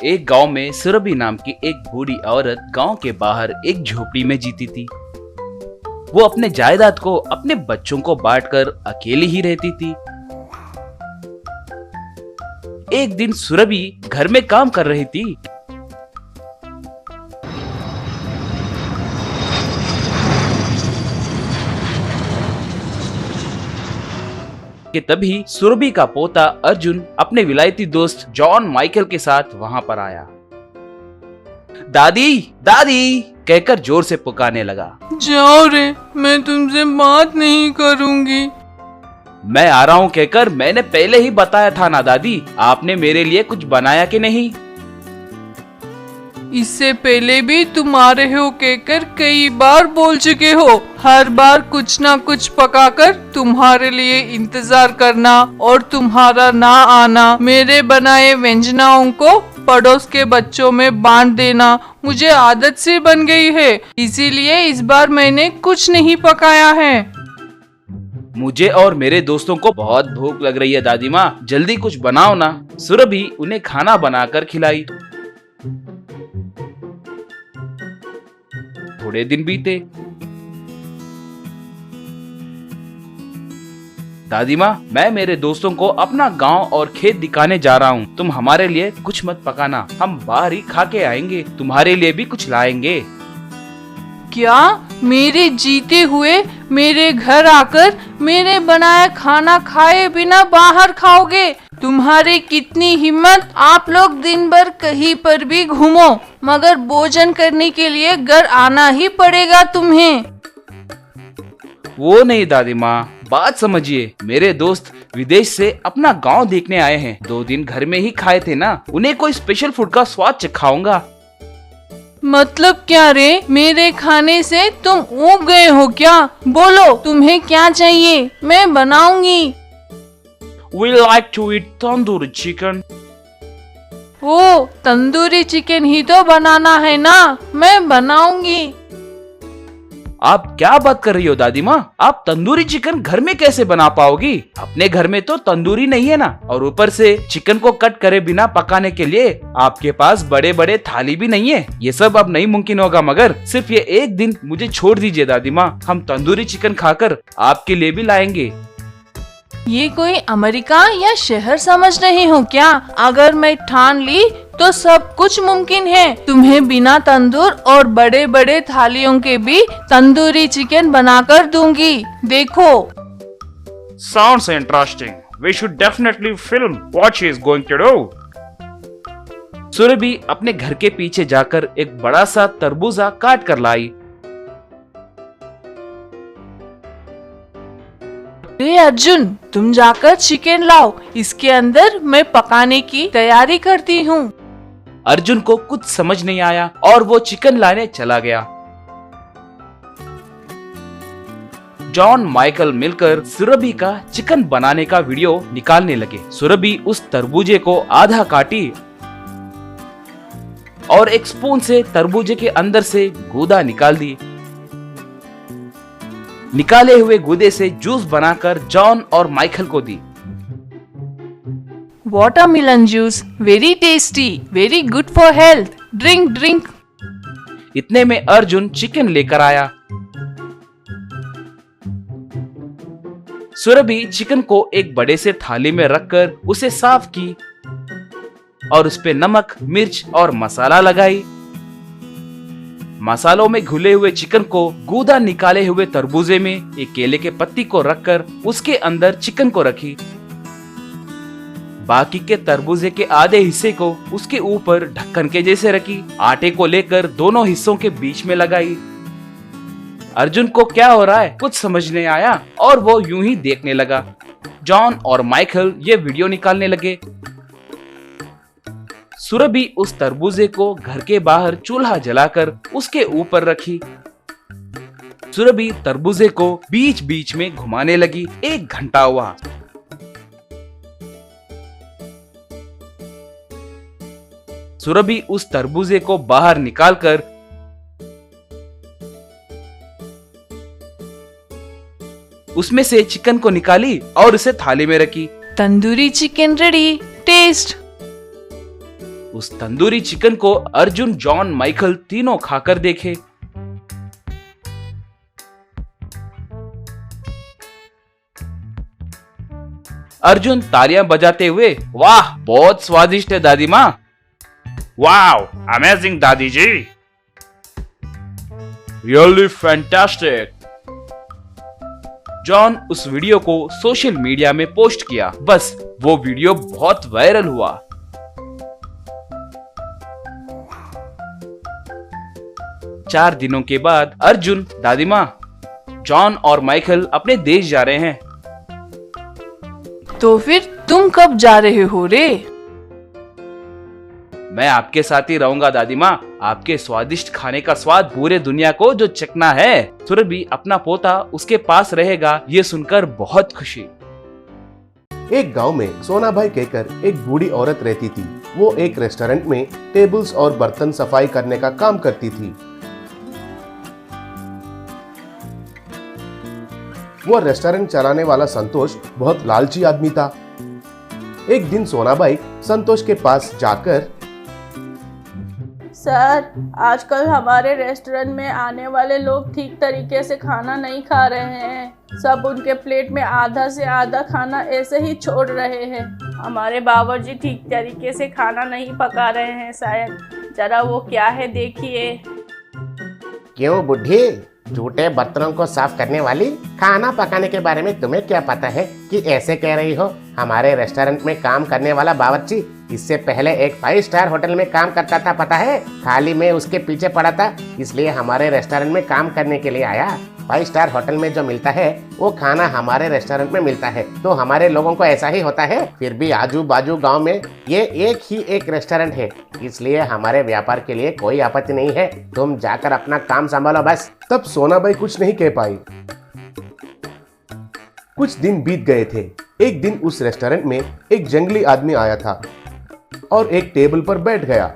एक गांव में सुरभि नाम की एक बूढ़ी औरत गांव के बाहर एक झोपड़ी में जीती थी। वो अपने जायदाद को अपने बच्चों को बांटकर अकेली ही रहती थी। एक दिन सुरभि घर में काम कर रही थी कि तभी सुरभि का पोता अर्जुन अपने विलायती दोस्त जॉन माइकल के साथ वहां पर आया। दादी दादी कहकर जोर से पुकारने लगा। जाओ रे, मैं तुमसे बात नहीं करूंगी। मैं आ रहा हूँ कहकर मैंने पहले ही बताया था ना दादी, आपने मेरे लिए कुछ बनाया कि नहीं? इससे पहले भी तुम आ रहे हो कहकर कई बार बोल चुके हो। हर बार कुछ ना कुछ पकाकर तुम्हारे लिए इंतजार करना और तुम्हारा ना आना, मेरे बनाए व्यंजनाओं को पड़ोस के बच्चों में बांट देना मुझे आदत सी बन गई है। इसीलिए इस बार मैंने कुछ नहीं पकाया है। मुझे और मेरे दोस्तों को बहुत भूख लग रही है दादी माँ, जल्दी कुछ बनाओ ना। सुरभि उन्हें खाना बनाकर खिलाई। थोड़े दिन बीते। दादी माँ, मैं मेरे दोस्तों को अपना गांव और खेत दिखाने जा रहा हूँ, तुम हमारे लिए कुछ मत पकाना, हम बाहर ही खा के आएंगे, तुम्हारे लिए भी कुछ लाएंगे। क्या मेरे जीते हुए मेरे घर आकर मेरे बनाया खाना खाए बिना बाहर खाओगे? तुम्हारी कितनी हिम्मत! आप लोग दिन भर कहीं पर भी घूमो, मगर भोजन करने के लिए घर आना ही पड़ेगा तुम्हें। वो नहीं दादी माँ, बात समझिए, मेरे दोस्त विदेश से अपना गांव देखने आए हैं, 2 दिन घर में ही खाए थे ना, उन्हें कोई स्पेशल फूड का स्वाद चखाऊंगा। मतलब क्या रे? मेरे खाने से तुम ऊब गए हो क्या? बोलो तुम्हें क्या चाहिए, मैं बनाऊंगी। We like to eat tandoori chicken. ओ, तंदूरी चिकन ही तो बनाना है ना, मैं बनाऊंगी। आप क्या बात कर रही हो दादी माँ? आप तंदूरी चिकन घर में कैसे बना पाओगी? अपने घर में तो तंदूरी नहीं है ना, और ऊपर से चिकन को कट करे बिना पकाने के लिए आपके पास बड़े बड़े थाली भी नहीं है। ये सब अब नहीं मुमकिन होगा, मगर सिर्फ ये एक दिन मुझे छोड़ दीजिए दादी माँ, हम तंदूरी चिकन खाकर आपके लिए भी लाएंगे। ये कोई अमेरिका या शहर समझ रहे हो क्या? अगर मैं ठान ली तो सब कुछ मुमकिन है। तुम्हें बिना तंदूर और बड़े बड़े थालियों के भी तंदूरी चिकन बनाकर दूंगी, देखो। Sounds interesting. We should definitely film what she is going to do. Surabhi अपने घर के पीछे जाकर एक बड़ा सा तरबूजा काट कर लाई। अर्जुन, तुम जाकर चिकन लाओ, इसके अंदर मैं पकाने की तैयारी करती हूँ। अर्जुन को कुछ समझ नहीं आया और वो चिकन लाने चला गया। जॉन माइकल मिलकर सुरभि का चिकन बनाने का वीडियो निकालने लगे। सुरभि उस तरबूजे को आधा काटी और एक स्पून से तरबूजे के अंदर से गूदा निकाल दी। निकाले हुए गूदे से जूस बनाकर जॉन और माइकल को दी। Watermelon juice, very tasty, very good for health, drink drink. इतने में अर्जुन चिकन लेकर आया। सुरभि चिकन को एक बड़े से थाली में रखकर उसे साफ की और उस पे नमक, मिर्च और मसाला लगाई। मसालों में घुले हुए चिकन को गूदा निकाले हुए तरबूजे में एक केले के पत्ती को रखकर उसके अंदर चिकन को रखी। बाकी के तरबूजे के आधे हिस्से को उसके ऊपर ढक्कन के जैसे रखी। आटे को लेकर दोनों हिस्सों के बीच में लगाई। अर्जुन को क्या हो रहा है कुछ समझ नहीं आया और वो यूं ही देखने लगा। जॉन और माइकल ये वीडियो निकालने लगे। सुरभि उस तरबूजे को घर के बाहर चूल्हा जलाकर उसके ऊपर रखी। सुरभि तरबूजे को बीच बीच में घुमाने लगी। 1 घंटा हुआ। सुरभि उस तरबूजे को बाहर निकालकर उसमें से चिकन को निकाली और उसे थाली में रखी। Tandoori chicken ready, taste. उस तंदूरी चिकन को अर्जुन, जॉन, माइकल तीनों खाकर देखे। अर्जुन तालियां बजाते हुए, वाह बहुत स्वादिष्ट है दादी माँ। वाओ, अमेजिंग दादी जी। Really fantastic. जॉन उस वीडियो को सोशल मीडिया में पोस्ट किया। बस वो वीडियो बहुत वायरल हुआ। चार दिनों के बाद अर्जुन, दादी माँ, जॉन और माइकल अपने देश जा रहे हैं। तो फिर तुम कब जा रहे हो रे? मैं आपके साथ ही रहूंगा दादी माँ। आपके स्वादिष्ट खाने का स्वाद पूरे दुनिया को जो चखना है। सुरभि अपना पोता उसके पास रहेगा, ये सुनकर बहुत खुशी। एक गांव में सोनाबाई कहकर एक बूढ़ी औरत रहती थी। वो एक रेस्टोरेंट में टेबल्स और बर्तन सफाई करने का काम करती थी। वो रेस्टोरेंट चलाने वाला संतोष बहुत लालची आदमी था। एक दिन सोनाबाई संतोष के पास जाकर, सर, आजकल हमारे रेस्टोरेंट में आने वाले लोग ठीक तरीके से खाना नहीं खा रहे हैं। सब उनके प्लेट में आधा से आधा खाना ऐसे ही छोड़ रहे हैं। हमारे बावर्ची ठीक तरीके से खाना नहीं पका रहे हैं शायद। जरा वो क्या है देखिए। क्यों बुढ़ी, झूठे बर्तनों को साफ करने वाली, खाना पकाने के बारे में तुम्हें क्या पता है कि ऐसे कह रही हो? हमारे रेस्टोरेंट में काम करने वाला बावर्ची इससे पहले एक 5 स्टार होटल में काम करता था, पता है? खाली मैं उसके पीछे पड़ा था, इसलिए हमारे रेस्टोरेंट में काम करने के लिए आया। 5 स्टार होटल में जो मिलता है वो खाना हमारे रेस्टोरेंट में मिलता है, तो हमारे लोगों को ऐसा ही होता है। फिर भी आजू बाजू गांव में ये एक रेस्टोरेंट है, इसलिए हमारे व्यापार के लिए कोई आपत्ति नहीं है। तुम जाकर अपना काम संभालो बस। तब सोनाबाई कुछ नहीं कह पाई। कुछ दिन बीत गए थे। एक दिन उस रेस्टोरेंट में एक जंगली आदमी आया था और एक टेबल पर बैठ गया।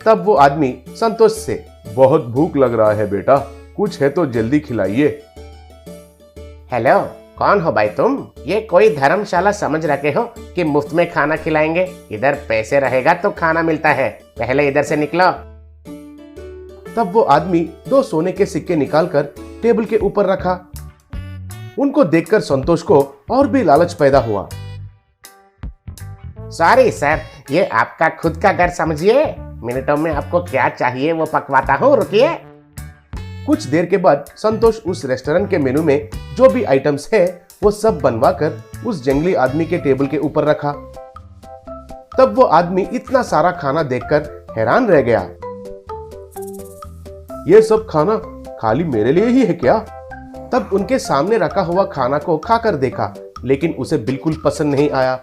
तब वो आदमी संतोष से, बहुत भूख लग रहा है बेटा, कुछ है तो जल्दी खिलाइए। हेलो, कौन हो भाई तुम? ये कोई धर्मशाला समझ रखे हो कि मुफ्त में खाना खिलाएंगे? इधर पैसे रहेगा तो खाना मिलता है, पहले इधर से निकलो। तब वो आदमी 2 सोने के सिक्के निकालकर टेबल के ऊपर रखा। उनको देखकर संतोष को और भी लालच पैदा हुआ। सॉरी सर, ये आपका खुद का घर समझिए। मिनटों में आपको क्या चाहिए वो पकवाता हूँ, रुकिए। कुछ देर के बाद संतोष उस रेस्टोरेंट के मेनू में जो भी आइटम्स है वो सब बनवा कर उस जंगली आदमी के टेबल के ऊपर रखा। तब वो आदमी इतना सारा खाना देखकर हैरान रह गया। ये सब खाना खाली मेरे लिए ही है क्या? तब उनके सामने रखा हुआ खाना को खाकर देखा, लेकिन उसे बिल्कुल पसंद नहीं आया।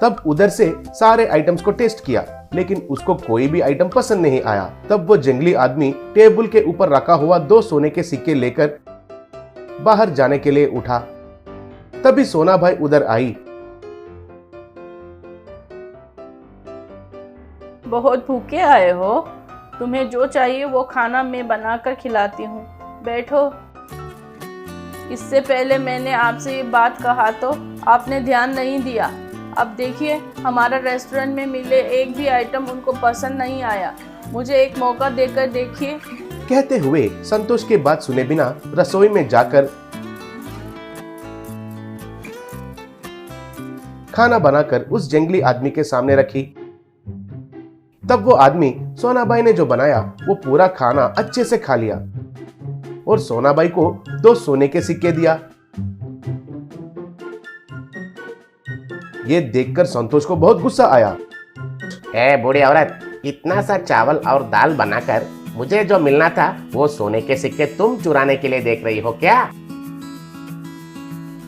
तब उधर से सारे आइटम्स को टेस्ट किया, लेकिन उसको कोई भी आइटम पसंद नहीं आया। तब वो जंगली आदमी टेबल के ऊपर रखा हुआ 2 सोने के सिक्के लेकर बाहर जाने के लिए उठा। तभी सोनाबाई उधर आई। बहुत भूखे आए हो? तुम्हें जो चाहिए वो खाना मैं बनाकर खिलाती हूँ, बैठो। इससे पहले मैंने आपसे ये बात कहा तो आपने ध्यान नहीं दिया। अब देखिए, हमारा रेस्टोरेंट में मिले एक भी आइटम उनको पसंद नहीं आया। मुझे एक मौका देकर देखिए। कहते हुए संतोष के बात सुने बिना रसोई में जाकर खाना बनाकर उस जंगली आदमी के सामने रखी। तब वो आदमी सोनाबाई ने जो बनाया वो पूरा खाना अच्छे से खा लिया और सोनाबाई को 2 सोने के सिक्के दिया। ये देखकर संतोष को बहुत गुस्सा आया। ए बूढ़ी औरत, इतना सा चावल और दाल बनाकर मुझे जो मिलना था वो सोने के सिक्के तुम चुराने के लिए देख रही हो क्या?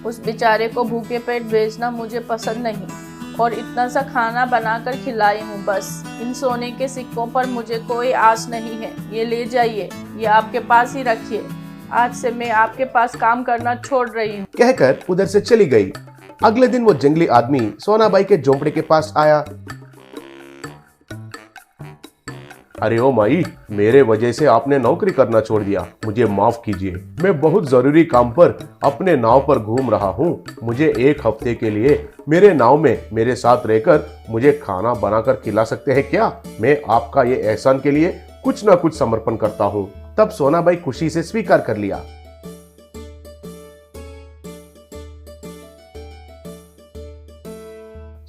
उस बेचारे को भूखे पेट भेजना मुझे पसंद नहीं और इतना सा खाना बनाकर खिलाई हूँ बस। इन सोने के सिक्कों पर मुझे कोई आस नहीं है। ये ले जाइए, ये आपके पास ही रखिए। आज से मैं आपके पास काम करना छोड़ रही हूँ। कहकर उधर से चली गई। अगले दिन वो जंगली आदमी सोनाबाई के झोंपड़े के पास आया। अरे ओ माई, मेरे वजह से आपने नौकरी करना छोड़ दिया, मुझे माफ कीजिए। मैं बहुत जरूरी काम पर अपने नाव पर घूम रहा हूँ। मुझे 1 हफ्ते के लिए मेरे नाव में मेरे साथ रहकर मुझे खाना बनाकर खिला सकते हैं क्या? मैं आपका ये एहसान के लिए कुछ ना कुछ समर्पण करता हूँ। तब सोनाबाई खुशी से स्वीकार कर लिया।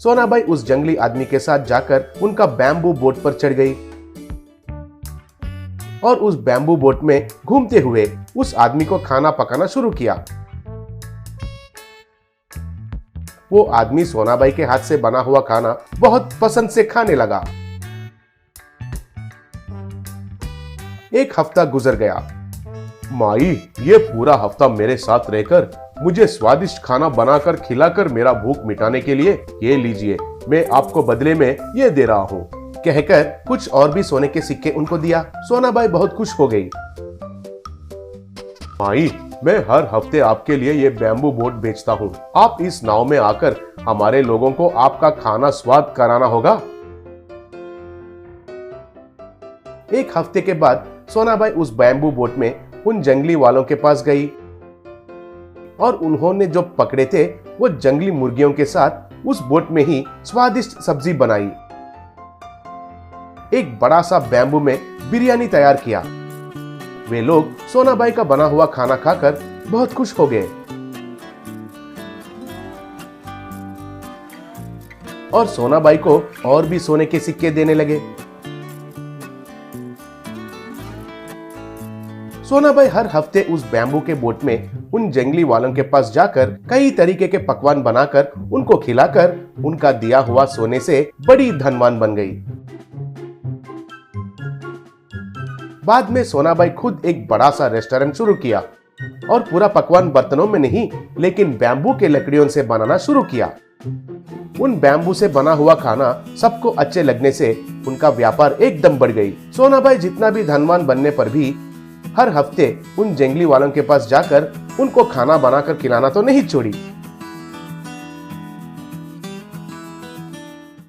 सोनाबाई उस जंगली आदमी के साथ जाकर उनका बैम्बू बोट पर चढ़ गई और उस बैम्बू बोट में घूमते हुए उस आदमी को खाना पकाना शुरू किया। वो आदमी सोनाबाई के हाथ से बना हुआ खाना बहुत पसंद से खाने लगा। 1 हफ्ता गुजर गया। माई, ये पूरा हफ्ता मेरे साथ रहकर मुझे स्वादिष्ट खाना बनाकर खिलाकर मेरा भूख मिटाने के लिए ये लीजिए, मैं आपको बदले में ये दे रहा हूँ, कहकर कुछ और भी सोने के सिक्के उनको दिया। सोनाबाई बहुत खुश हो गई। माई, मैं हर हफ्ते आपके लिए ये बैम्बू बोट बेचता हूँ। आप इस नाव में आकर हमारे लोगों को आपका खाना स्वाद कराना होगा। 1 हफ्ते के बाद सोनाबाई उस बैम्बू बोट में उन जंगली वालों के पास गई और उन्होंने जो पकड़े थे वो जंगली मुर्गियों के साथ उस बोट में ही स्वादिष्ट सब्जी बनाई। एक बड़ा सा बैम्बू में बिरयानी तैयार किया। वे लोग सोनाबाई का बना हुआ खाना खाकर बहुत खुश हो गए और सोनाबाई को और भी सोने के सिक्के देने लगे। सोनाबाई हर हफ्ते उस बैम्बू के बोट में उन जंगली वालों के पास जाकर कई तरीके के पकवान बनाकर उनको खिलाकर उनका दिया हुआ सोने से बड़ी धनवान बन गई। बाद में सोनाबाई खुद एक बड़ा सा रेस्टोरेंट शुरू किया और पूरा पकवान बर्तनों में नहीं लेकिन बैम्बू के लकड़ियों से बनाना शुरू किया। उन बैम्बू से बना हुआ खाना सबको अच्छे लगने से उनका व्यापार एकदम बढ़ गई। सोनाबाई जितना भी धनवान बनने पर भी हर हफ्ते उन जंगली वालों के पास जाकर उनको खाना बनाकर खिलाना तो नहीं छोड़ी,